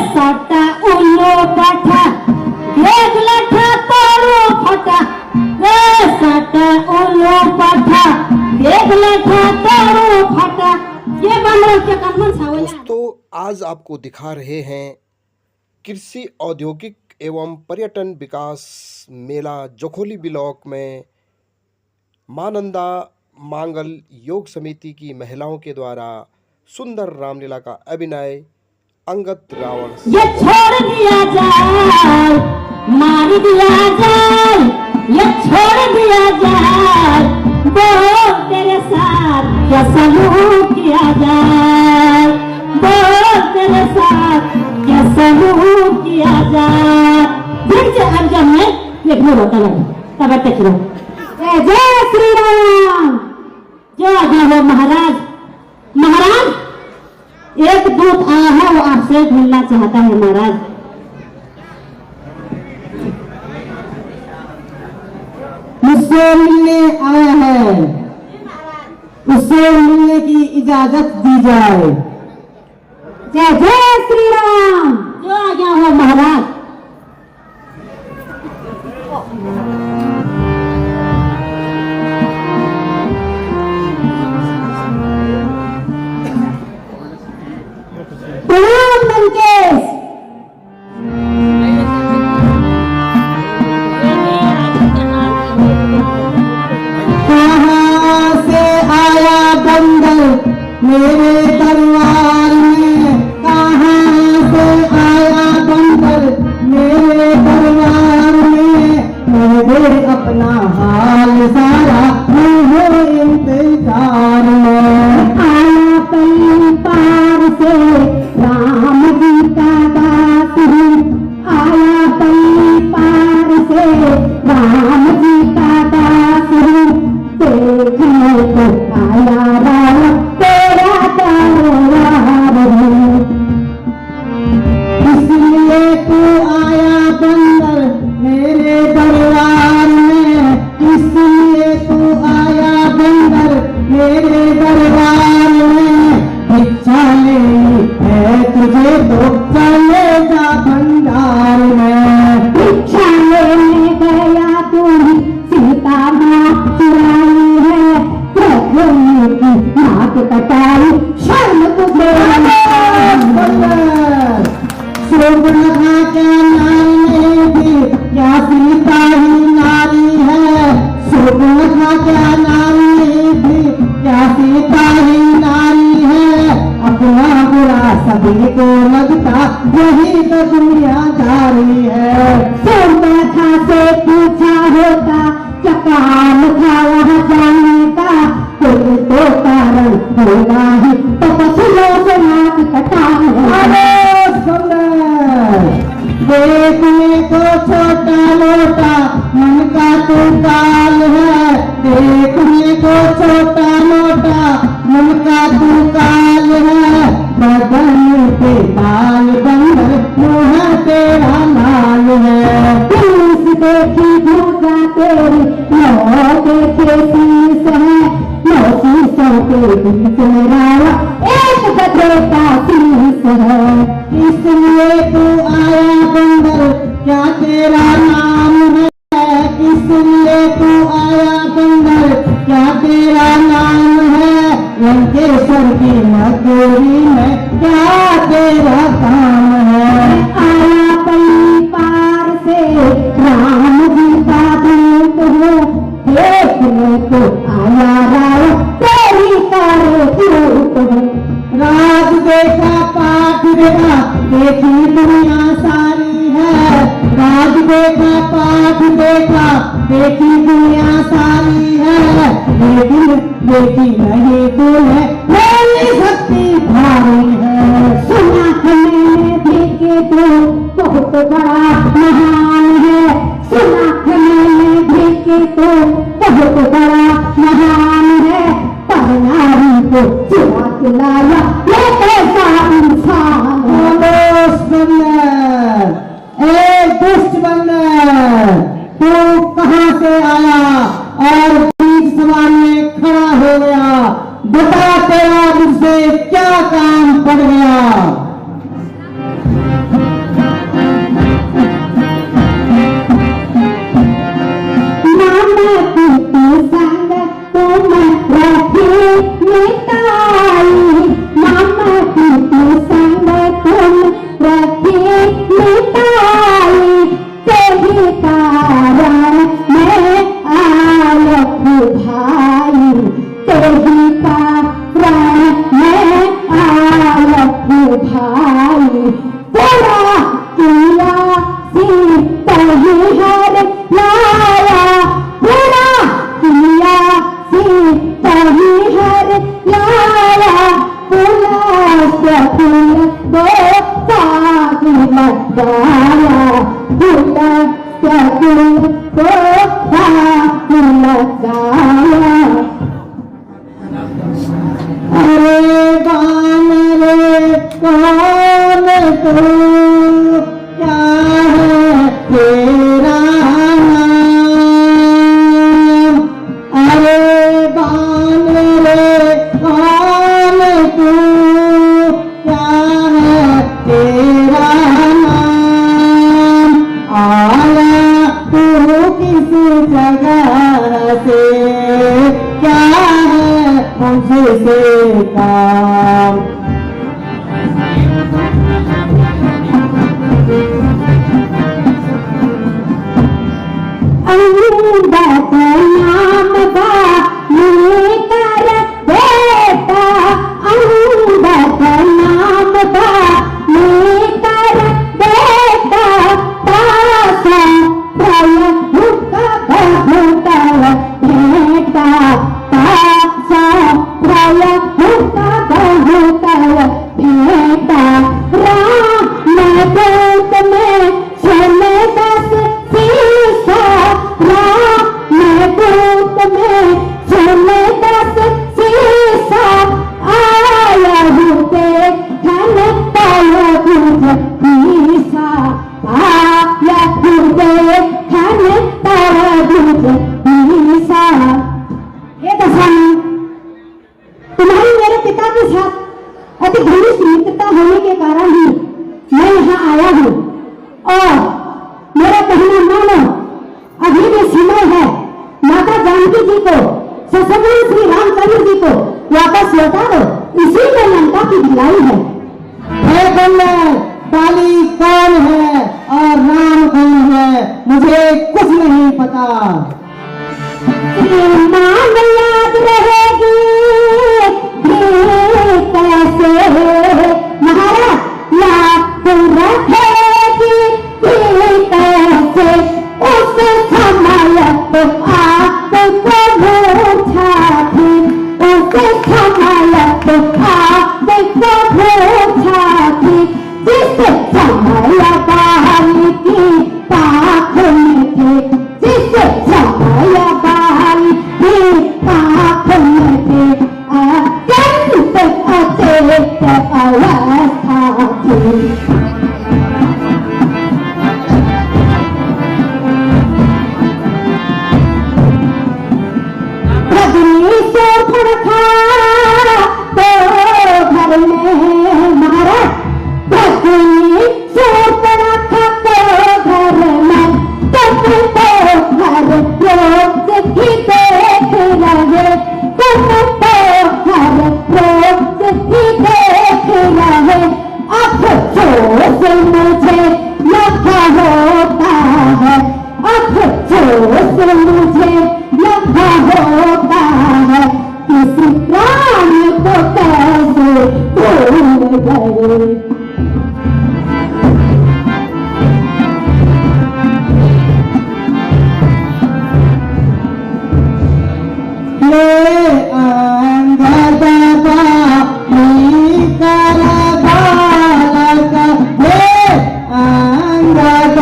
साटा उल्लू पाठा देख लठा तोड़ू फटा रे साटा उल्लू पाठा देख लठा तोड़ू फटा। ये बनल के कमन सावला। दोस्तों आज आपको दिखा रहे हैं कृषि औद्योगिक एवं पर्यटन विकास मेला जोखोली ब्लॉक में मानंदा मांगल योग समिति की महिलाओं के द्वारा सुंदर रामलीला का अभिनय अंगद रावण। ये छोड़ दिया जाए मार दिया जाए ये छोड़ दिया जाए बोल तेरे साथ क्या सलूक किया जाए बोल तेरे साथ क्या सलूक किया जाए। फिर से अब मैं एक में होता लगा तब तक लो जय श्री राम जो आज्ञा हो महाराज। महाराज एक दूत आया है वो आपसे मिलना चाहता है महाराज। मुझसे मिलने आया है उससे मिलने की इजाजत दी जाए। जय जय श्री राम जो आज्ञा हो महाराज। प्रणाम लंकेश। कहाँ से आया बंदर मेरे दरबार में कहाँ से आया बंदर मेरे दरबार में। मैं अपना हाल सारा मैं इंतजार में। आया पल्ली पार से राम जी का दास हूँ आया पल्ली पार से राम जी का दास हूँ देखने को आया राम तेरा दरबार हूँ। इसलिए तू आया बंदर मेरे दरबार में इसलिए तू आया बंदर मेरे दरबार में। भिक्षा लेनी है तुझे तो चले जा भंडार में। भिक्षा लेने गया तू सीता माँ चुराई है प्रभु की नाक कटाई शर्म तुझे। सुवर्णखा के नारी भी क्या सीता ही नारी है। सुवर्णखा के नारी भी क्या सीता ही नारी है। अपना बुरा सभी को लगता यही तो दुनियादारी है। सुवर्णखा से पूछा होता क्या काम था वहाँ जाने का कोई तो कारण होगा ही तो पशुओं से नाक कटाने। देखने को छोटा मोटा मन का तो काल है। देखने को छोटा मोटा मन का तो काल है। बदन पे बाल बंदर मुँह तेरा लाल है। पुलिस देखी भूजा तेरी नौ देखे शीश है नौ शीशों के बीच मेरा एक गधे का शीश है। इसलिए तू आया बंदर क्या तेरा नाम है। इसलिए तू आया बंदर क्या तेरा नाम है। लंकेश्वर की नगरी में क्या तेरा काम है। आया पल्ली पार से राम जी का दूत हूँ देखने को आया राव तेरी तारे दूत हूँ। राज देखा पाठ देखा देखी दुनिया सारी है। राज देखा पाठ देखा देखी दुनिया सारी है। लेकिन देखी नहीं तू है मेरी भक्ति भारी है। सुना मैंने भी कि तू बहुत बड़ा महान है। सुना मैंने भी कि तू बहुत बड़ा महान है। पर नारी को चुरा के लाया ये कैसा इंसान है। दुष्ट बंदर तू कहाँ से आया और बीच सभा में खड़ा हो गया। बता तेरा मुझसे क्या काम लगाई पूरा किया सीता ही हर लाया पूरा किया सीता ही हर लाया पुलस्त्य फूल दो साग लगाया पुलस्त्य फूल दो साग लगाया अरे गान रे कौन तू क्या है तेरा नाम अरे गान रे कौन तू क्या है तेरा नाम आया तू किस जगह से क्या है मुझसे काम अंगत नाम का लेकर बेटा अंगत नाम का लेकर बेटा तासा प्रलय का भूतल बेटा तासा प्रलय का भूतल बेटा राम दूत में चले दस सीसा राम दूत में चले दस सीसा आया हूँ धन तल बुझ पीसा आया हूँ धन तल बुझ पीसा हे दशानन तुम्हारी मेरे पिता के साथ अति घनिष्ठ मित्रता होने के कारण ही मैं यहाँ आया हूँ और मेरा कहना मानो अभी भी समय है माता जानकी जी को ससुराल श्री रामचंद्र जी को वापस लौटा दो इसी में लंका की भिलाई है हे कन्या काली कौन है और राम कौन है मुझे कुछ नहीं पता नाम याद रहेगी ये कैसे महाराज याद रखेगी ये कैसे उस समय तो आपको भूखा थी उस समय तो आपको भूखा थी जिस समय बाहर की पाख में थे जिस समय बाहर की पाख में थे अत्यंत अचेत अवस्था थी रजनी से फड़का तो घर में महाराज रजनी से फड़का तो घर में तब तो घर रोज ही देख रहे तब तो घर रोज ही देख रहे अफसोस मुझे लगा होता है अफसोस मुझे लगा होता है किसी प्राण को कैसे भूल गए ले अंगद कर बालक ले अंगद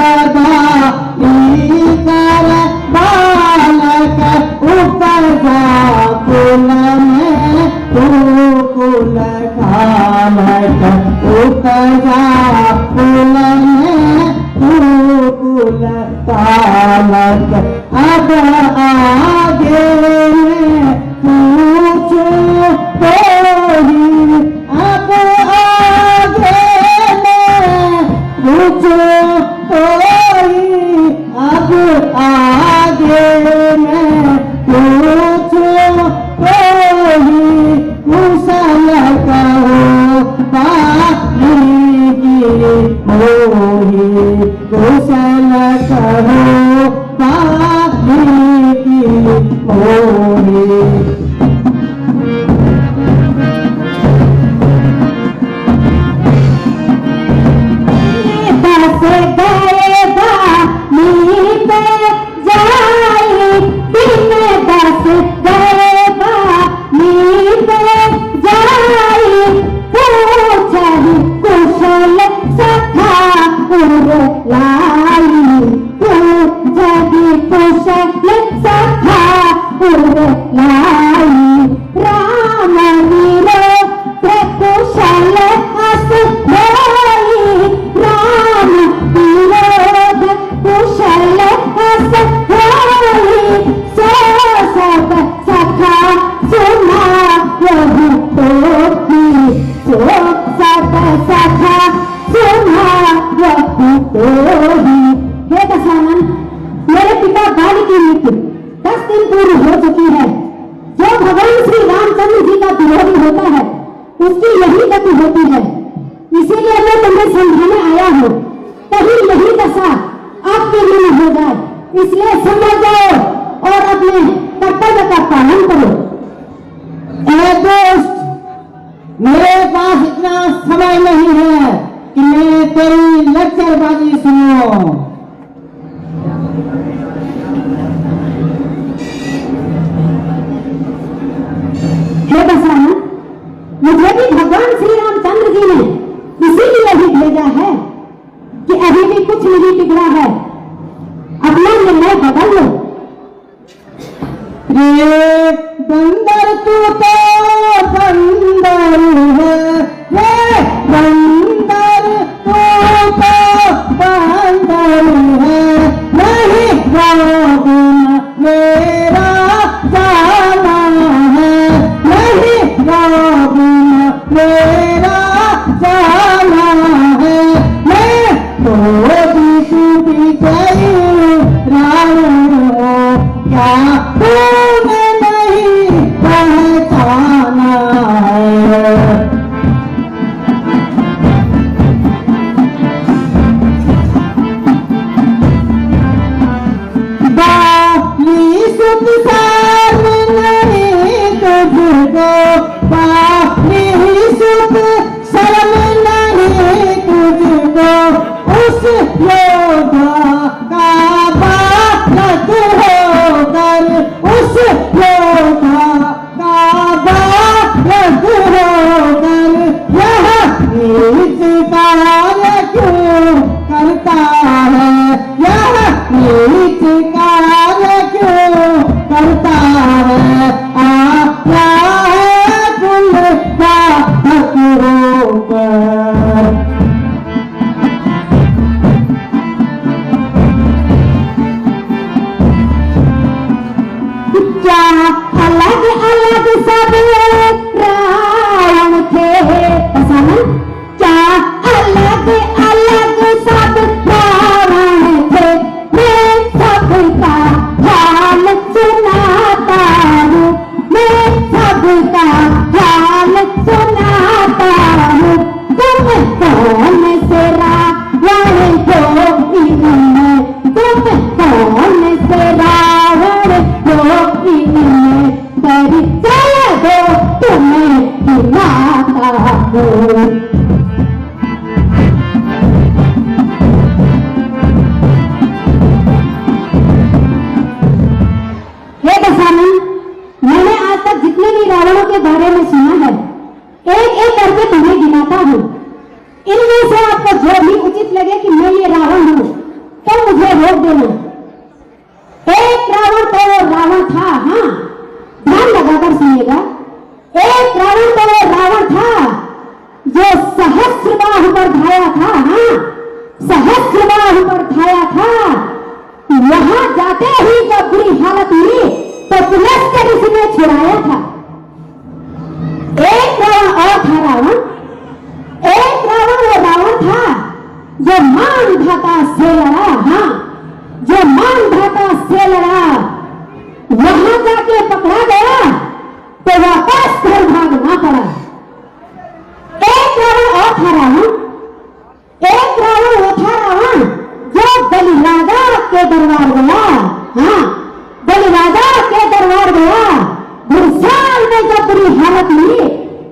कर बालक उपजा कुल में तू कुल कालक उपजा कुल में तू कुल कालक अब आगे में पूछो तो ही अब आगे में पूछो तो ही अब आगे में पूछो तो ही कुशल कहो पाली की मोही कुशल कहो पाली की मोही तू तो ही। हे दशानन, मेरे पिता बाली की मृत्यु 10 दिन पूर्व हो चुकी है। जो भगवान श्री रामचंद्र जी का विरोधी होता है उसकी यही गति होती है। इसीलिए मैं तुम्हें समझाने आया हूँ, कहीं यही दशा आपके लिए न हो जाए, इसलिए समझ जाओ और अपने कर्तव्य का पालन करो। ए दोस्त, मेरे पास इतना समय नहीं है कि मैं तेरी लेक्चरबाजी सुनूं। हे दशानन, मुझे भी भगवान श्री रामचंद्र जी ने इसीलिए ही भेजा है कि अभी भी कुछ नहीं बिगड़ा है, अपना निर्णय बदल लो। रे बंदर तू तो बंदर है, रे बंदर तू तो बंदर है, नहीं रोगुन मेरा जाना है, नहीं रोगुन मेरा जाना है, मैं तो भी गई रावण क्या तूने नहीं पहचाना है। बाली सुख शर्म नहीं तुझको, बाली सुख शर्म नहीं तुझको, उस योद्धा का बालक होकर, उस योद्धा का बालक होकर यह नीच कार्य क्यों करता है, यह नीच कार्य क्यों करता है, आया है कुल का होकर। क्या अलग अलग सब रावण थे दशानन, क्या अलग अलग सब रावण थे। मैं सबका हाल सुनाता हूँ, मैं सबका हाल सुनाता हूँ। तुम कौन से रावण हो इनमें, तुम कौन से रावण हो इनमें, परिचय दो तुम्हें दिलाता हूँ। हे दशानन, मैंने आज तक जितने भी रावणों के बारे में सुना है एक एक करके तुम्हें गिनाता हूँ। इनमें से आपको जो भी उचित लगे कि मैं ये रावण हूँ तो मुझे रोक देना। एक रावण तो वो रावण था, हाँ ध्यान लगाकर सुनिएगा। एक रावण तो वो रावण था जो सहस्त्रबाहु पर धाया था, हाँ सहस्त्रबाहु पर धाया था। वहां जाते ही जब बुरी हालत हुई तो पुलस्कर इसने छुड़ाया था। एक रावण और था रावण, एक रावण वो रावण था जो मानधाता से लड़ा, हाँ जो मानधाता से लड़ा। वहां जाके पकड़ा गया तो वापस घर भागना पड़ा। एक रावण और था रावण, एक रावण वो था रावण जो बलिराजा के दरबार गया, हाँ बलिराजा के दरबार गया। घुड़साल में जब बुरी हालत हुई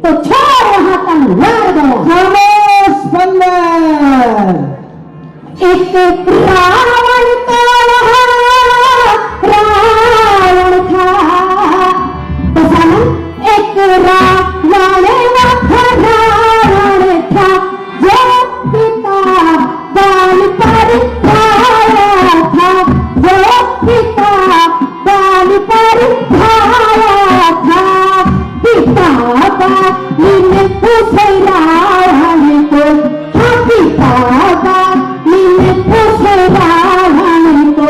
तो छोड़ वहां तलवार गया। खामोश बंदर, एक रावण तो वहाँ रावण था दशानन, एक रावण रावण था जो पिता बाल पर धाया था, जो पिता बाल पर धाया था। पिता बाली ने पूछे रावण को, हाँ पिता बाली ने पूछे रावण को,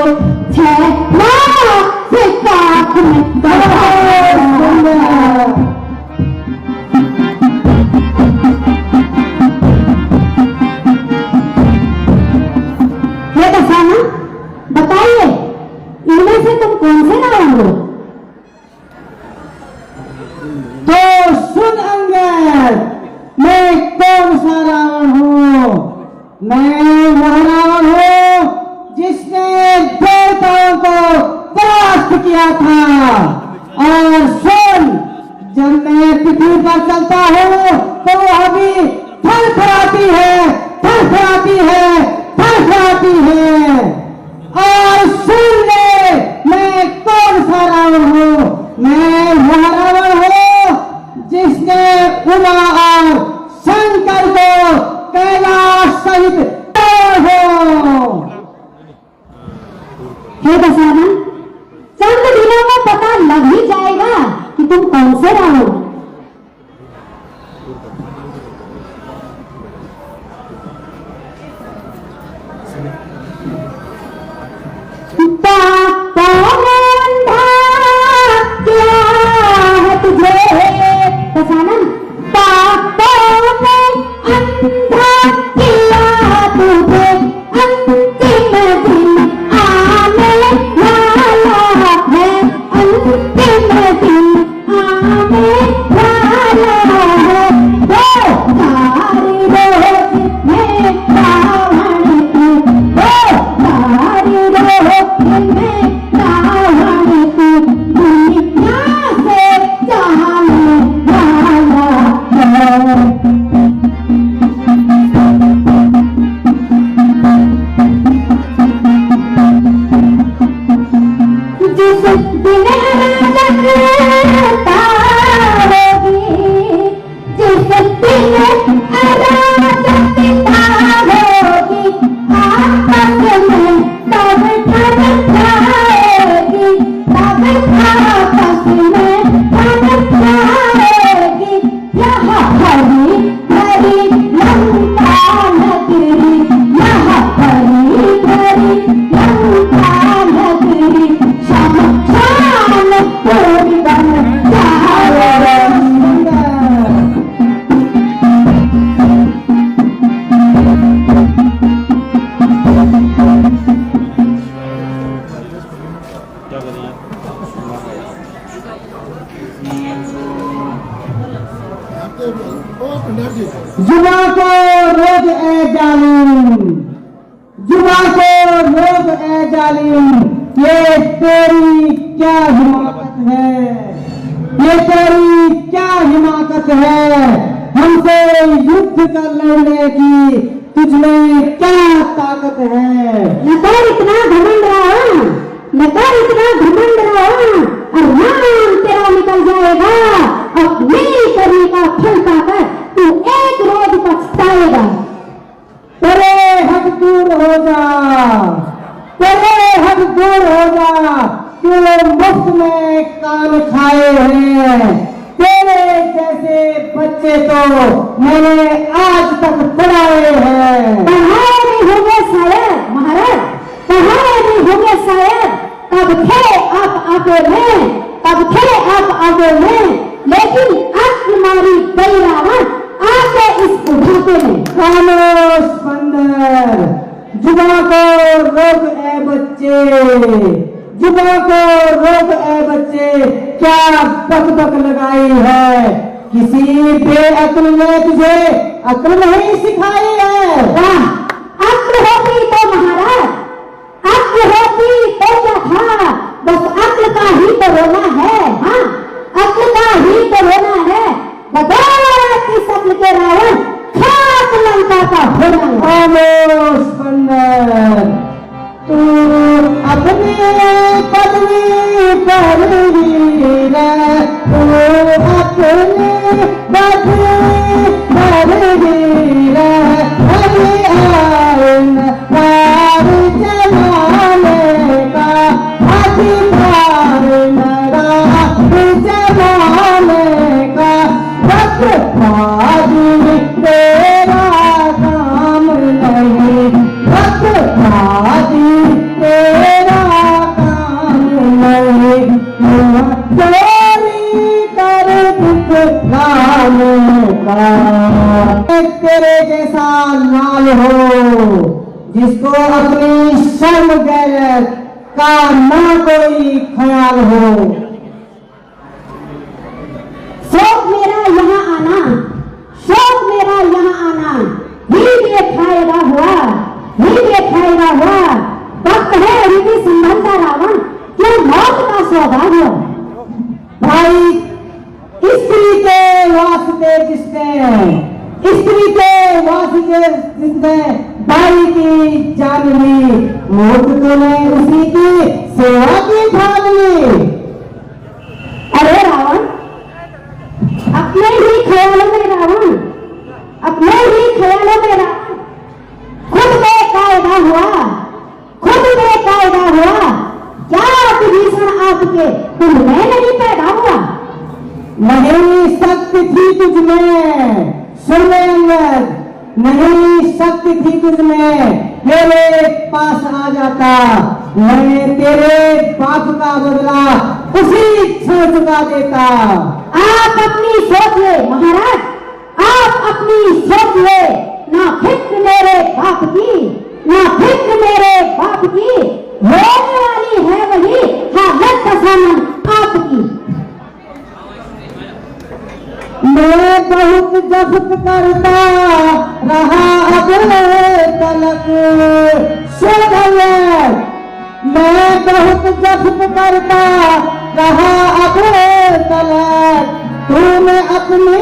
6 लाख से काख में खामोश बंदर, मैं महारावण हूँ जिसने देवताओं को परास्त किया था। और सुन, जब मैं पृथ्वी पर चलता हूँ तो वह भी थरथराती है, थरथराती है, थरथराती है। और सुन ले, मैं कौन सा रावण हूँ? मैं महारावण हूँ जिसने उमा और शंकर को कैलाश सहित हो। हे दशानन, चंद दिनों में पता लग ही जाएगा कि तुम कौन से रावण हो। जुबा को रोक ए जालिम, जुबा को रोक ए जालिम। ये तेरी क्या हिमाकत है, ये तेरी क्या हिमाकत है। हमसे युद्ध कर लड़ने की तुझमें क्या ताकत है। न कर इतना घमंड रहा, न कर इतना घमंड रहा, और नाम तेरा निकल जाएगा। अपने करने का फल पाकर तू एक रोज पछताएगा। तेरे हद दूर हो जा, तेरे हद दूर हो जा। तू मुफ्त में कान खाए हैं। तेरे जैसे बच्चे तो मैंने आज तक पढ़ाए हैं। पढ़ाए नहीं होंगे शायद महाराज, पढ़ाए नहीं होंगे शायद। तब थे आप आगे में, तब थे आप आगे में, लेकिन अक्ल मारी गई रावण आके इस बुढ़ापे में। खामोश बंदर, जुबा को रोक ए बच्चे, जुबा को रोक ए बच्चे। क्या बक बक लगाई है, किसी बेअक्ल ने तुझे अक्ल नहीं सिखाई है। वाह, अक्ल होती तो महाराज, अक्ल होती तो क्या था, बस अक्ल का ही तो रोना है। हाँ, अक्ल का ही तो रोना है। बदौलत इस अक्ल के रावण खाक लंका का होना है। खामोश बंदर, तू अपनी पदवी पर ही रह, तू अपनी पदवी पर ही रह। हरि आइन पार जमाने का अधिकार मेरा जमाने का। बकवादी तेरा काम नहीं, बकवादी तेरा काम नहीं। चोरी कर दिखाने का। तेरे जैसा लाल हो जिसको अपनी शर्म गैरत का ना कोई ख्याल हो। शौक मेरा यहाँ आना, शौक मेरा यहाँ आना, ही ये फायदा हुआ ही देखाएगा हुआ वक्त है रीति संबंध का रावण क्यों मौत का सौदा हुआ। भाई स्त्री के वास्ते जिसने भाई की जान ली, मौत तो ने उसी की सेवा की ठान ली। अरे रावण अपने ही ख्यालों में रावण खुद बेकायदा हुआ क्या विभीषण आपके कुल में नहीं पैदा हुआ। नहीं शक्ति थी तुझमें, सुन ले अंगद, नहीं शक्ति थी तुझमें, मेरे पास आ जाता, मैं तेरे पाप का बदला उसी क्षण चुका देता। आप अपनी सोच ले महाराज, आप अपनी सोच ले, ना फिक्र मेरे बाप की, होने वाली है वही हालत दशानन आपकी। मैं बहुत जब्त करता रहा अब तलक, मैं बहुत जब्त करता रहा अब तलक, तूने अपनी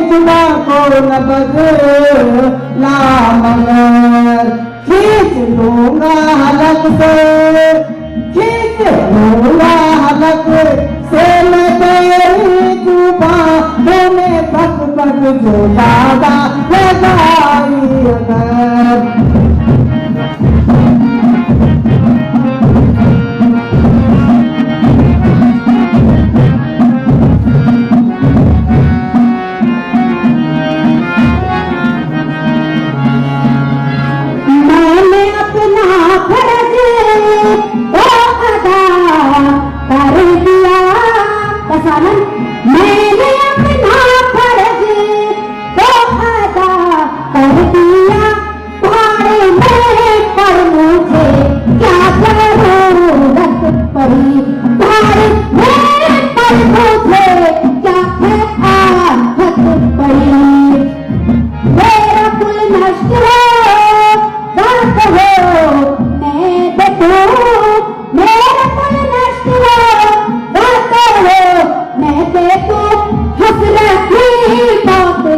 जुबान को न बदला मगर खींच लूंगा हलक से मैं तेरी जुबान में पक जो दादा लगाई अगर। मैंने अपना फर्ज तो अदा कर दिया, भाड़े में पर मुझे क्या जरूरत पड़ी, भाड़े में पर मुझे क्या आफत पड़ी। मेरा कुल नष्ट हो रात हो मैं देखूं, मेरा कुल नष्ट हो रात हो मैं देखूं, हसरत की बात पे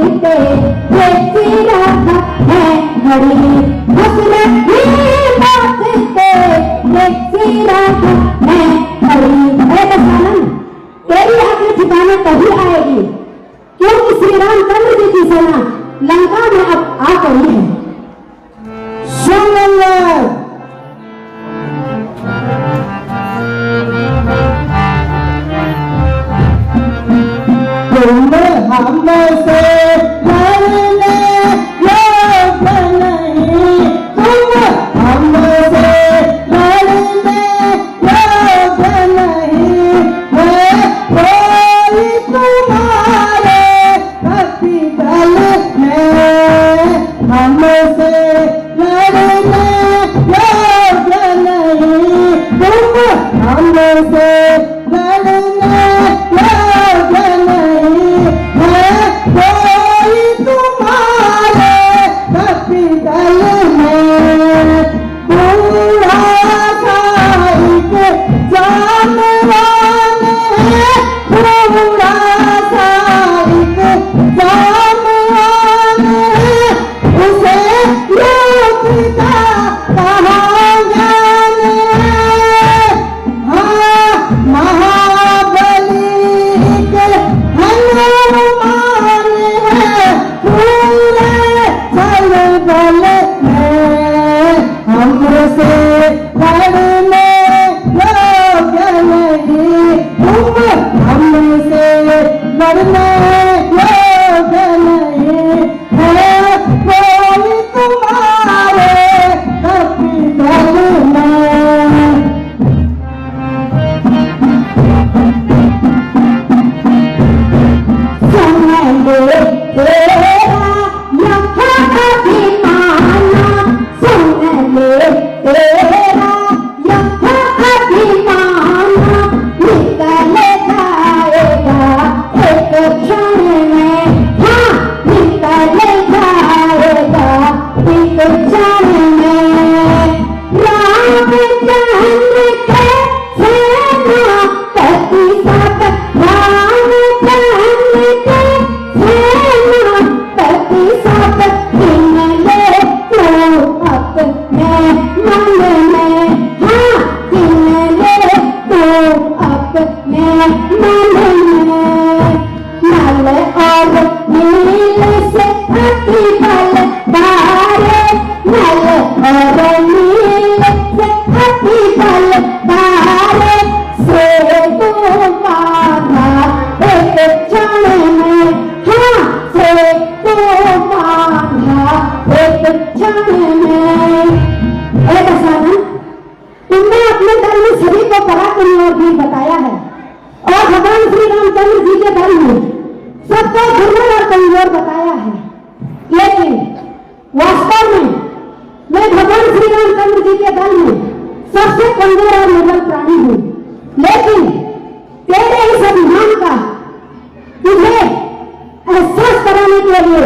देखती रहा है घड़ी, हसरत की बात पे देखती रहा है घड़ी। अरे दशानन तेरी आखिरी ठिकाने कभी आएगी, क्योंकि श्री रामचंद्र जी की सेना लंका में अब आ गई है। सुन तुम हमसे लड़ने योग्य नहीं, तुम हमसे लड़ने योग्य नहीं, मैं कोई तुम्हारे भक्ति दल में, हमसे लड़ने योग्य नहीं, तुम हमसे लड़ने योग्य नहीं, मैं कोई तुम्हारे भक्ति दल में। बूढ़ा साहिक जानवान है, बूढ़ा साहिक जानवान है, उसे योग का कहाँ ज्ञान है। हाँ महाबली के हनुमान है, पूरे चल बल में। और नील से हथी बलदार से तू बांधा एक क्षण में, हाँ से तू बांधा एक क्षण में। एक साधन तुमने अपने दल में सभी को पराक्रम और वीर बताया है, और भगवान श्री रामचंद्र जी के दल में सबको दुर्बल और कमजोर बताया है, लेकिन वास्तव में मैं भगवान श्री रामचंद्र जी के दल में सबसे कमजोर और निर्बल प्राणी हूँ। लेकिन तेरे इस अभिमान का तुझे एहसास कराने के लिए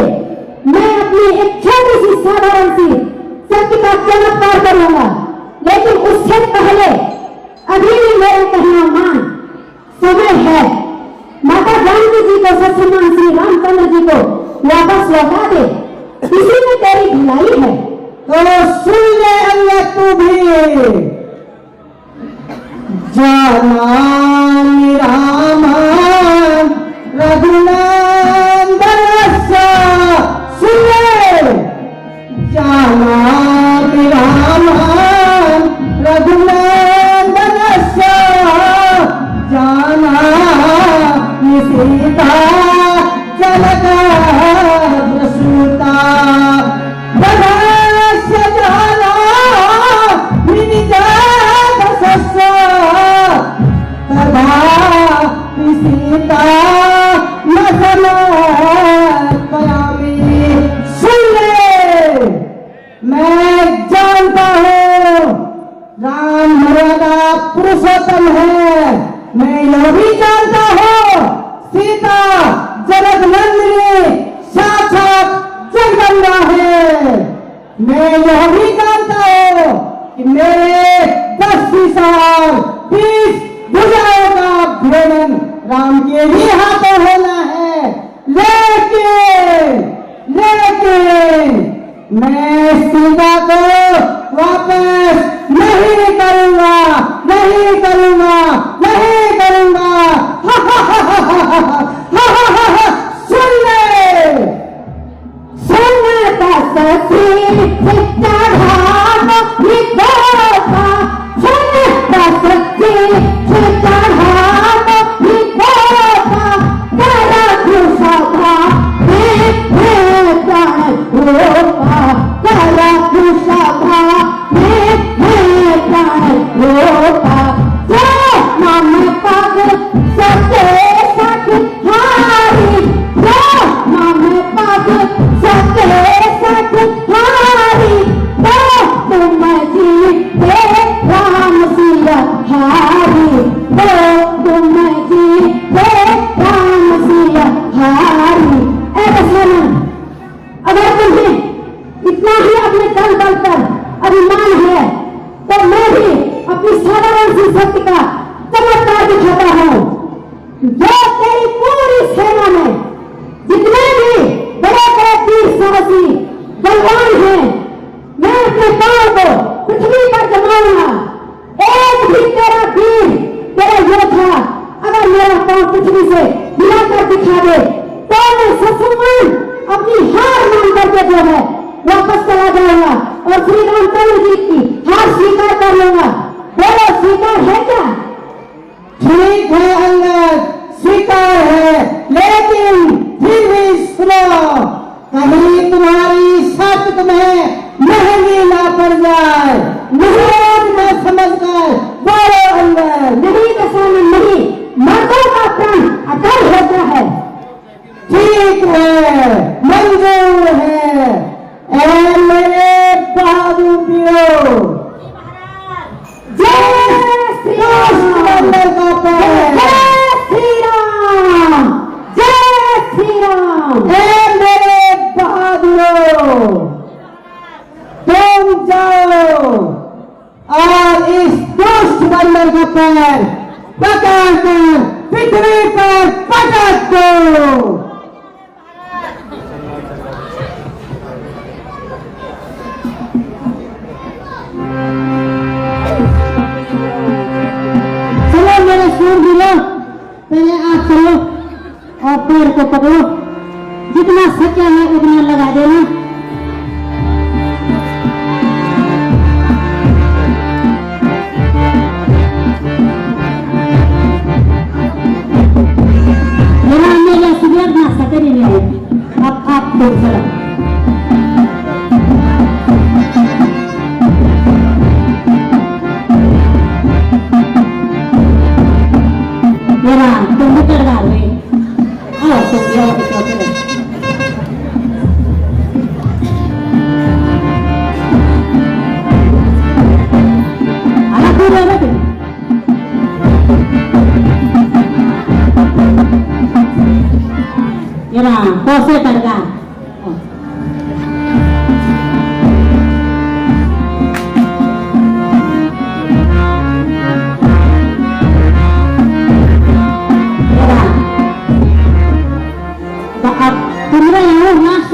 मैं अपनी एक छोटी सी साधारण सी सत्य का चमत्कार करूंगा, लेकिन उससे पहले अभी भी मेरा कहना मान। समय है, माता जानकी जी को सत्समान श्री रामचंद्र जी को वापस लौटा दे, इसी में तेरी भलाई है। तो सुन ले अंगद तू भी, जानामि रामं रघुनन्दनस्य, सुन ले, जानामि रामं रघुनन्दनस्य, जानामि सीता जनकप्रसूता, वनस्य जानामि निजदशस्य, तथापि सीता न समर्पयामि। सुन ले, मैं जानता हूँ राम हमारा पुरुषोत्तम है, मैं यह भी जानता हूँ सीता जनक नंदिनी साक्षात जगदम्बा है। मैं यह भी जानता हूँ कि मेरे 10 साल 20 भुजाओं का भेदन राम के ही हाथों होना है, लेकिन मैं सीता को वापस नहीं करूंगा, नहीं करूंगा, नहीं करूंगा। सुन ले, सुन दशरथी चढ़ाव विधोबा, सुन दशरथी चढ़ाव विधोबा, करा कुशवा में प्राण रोपा, करा कुशवा में प्राण रोपा। जो मम पग सके सखहारी, जो मम पग सके सखहारी, तो तुम जीते राम सिया हारी, तो तुम जीते राम सिया हारी। ऐसा सुनो, अगर तुम्हें इतना ही अपने दल बल पर अभिमान है तो मैं भी अपनी साधारण सी शक्ति का चमत्कार दिखाता हूँ। जो तेरी पूरी सेना में जितने भी बड़े बड़े वीर साहसी बलवान हैं, मैं अपने पांव को पृथ्वी पर जमाऊंगा। एक भी तेरा वीर, तेरा योद्धा अगर मेरा पांव पृथ्वी से हिलाकर दिखा दे तो मैं ससुमान अपनी हार मान करके जो है वापस चला जाऊंगा और श्री रामचंद्र जी की हार स्वीकार कर लूंगा। बोलो स्वीकार है क्या? ठीक है अंगद, स्वीकार है, लेकिन फिर भी सुनो, कहीं तुम्हारी शर्त तुम्हें महंगी ना पड़ जाए। नहीं मैं समझ कर बोलो अंगद। नहीं दशानन नहीं, मर्दों का प्राण अटल होता है। ठीक है, मंजूर है। ऐ मेरे बहादुर वीरों, जय श्री राम, का पैर, जय श्री राम, जय श्री राम। ऐ मेरे बहादुरों, तुम जाओ और इस दुष्ट बंदर का पैर पकड़कर पृथ्वी पर पटक दो। चलो मेरे शूरवीरों, पहले आप चलो और पेड़ को पकड़ो, जितना सच्चा है उतना लगा देना। से तड़का। अब तुम्हारा यहाँ नाच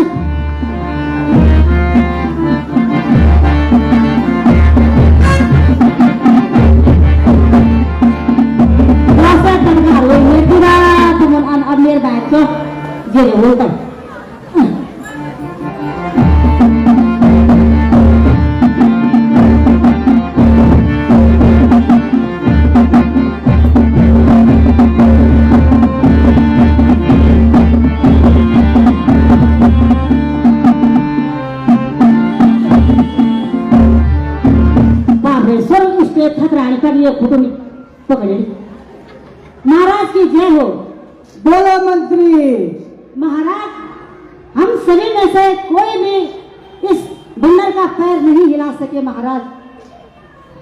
jadi hutan. बाबरेश्वर स्टेट ठकराने का ये फोटो पकड़े। महाराज की जय हो। बोलो मंत्री। महाराज, हम सभी में से कोई भी इस बंदर का पैर नहीं हिला सके। महाराज।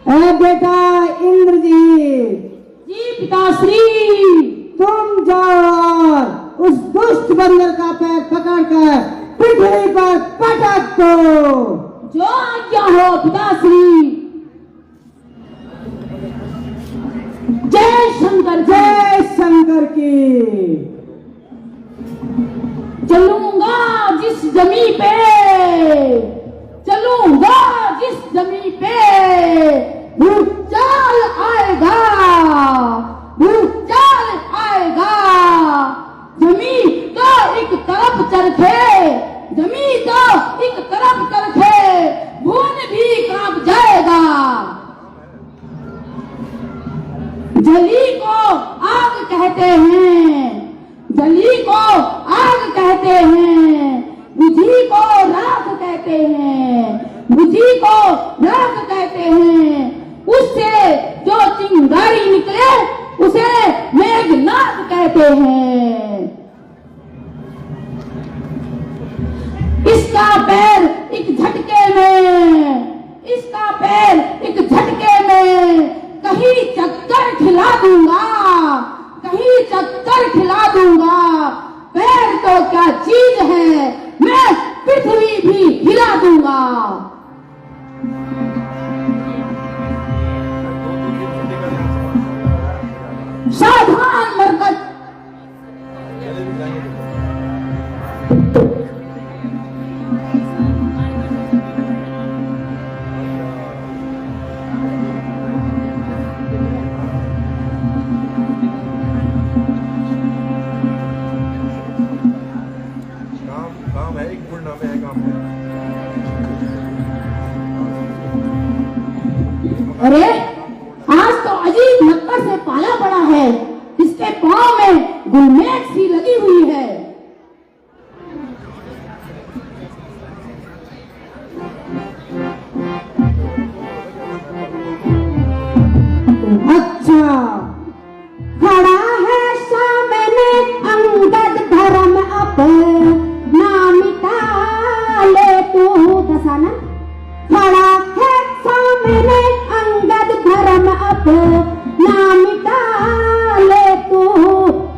ए बेटा इंद्रजीत जी पिताश्री, तुम जाओ और उस दुष्ट बंदर का पैर पकड़कर पृथ्वी पर पटक दो। जो आज्ञा हो पिताश्री। जय शंकर, जय शंकर की। चलूंगा जिस जमी पे, चलूंगा जिस जमी पे भूचाल आएगा, भूचाल आएगा। जमी तो एक तरफ चरखे, जमी तो एक तरफ चरखे, भुवन भी कांप जाएगा। जली को आग कहते हैं, जली को आग कहते हैं, बुझी को राख कहते हैं, बुझी को राख कहते हैं। उससे जो चिंगारी निकले उसे मेघनाद कहते हैं। इसका पैर एक झटके में, इसका पैर एक झटके में कहीं चक्कर खिला दूंगा, कहीं चक्कर खिला दूंगा। पैर तो क्या चीज है, मैं पृथ्वी भी हिला दूंगा। सावधान मरकज। काम है, एक पूर्ण नाम है काम है। अरे आज तो अजीब नक्कर से पाला पड़ा है। इसके पांव में गुलमेट सी लगी हुई है। अच्छा, खड़ा है सामने अंगद धर्म अपना मिटा ले तू। दशानन खड़ा है सामने अंगद धर्म अपना मिटा ले तू।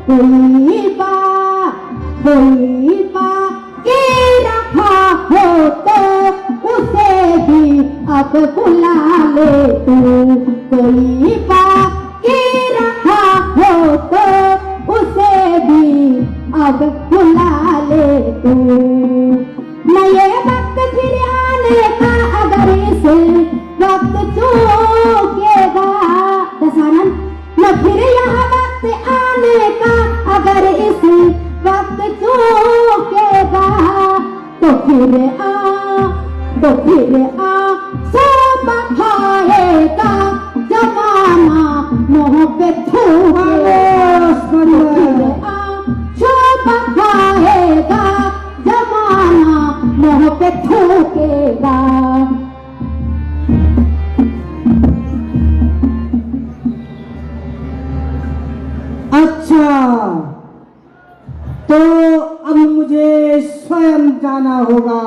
कोई बा के रखा हो तो उसे भी अब बुला ले तू। कोई बा के रखा हो तो उसे भी अब बुला ले तू। नए वक्त फिर आने का अगर इस वक्त चूकेगा। दशानन न फिर यहाँ वक्त आने का अगर इस वक्त चूकेगा। तो फिर आ सब खाएगा जमाना मुँह पे थूकेगा। सब खाएगा जमाना मुँह पे थूकेगा। अच्छा, तो अब मुझे स्वयं जाना होगा।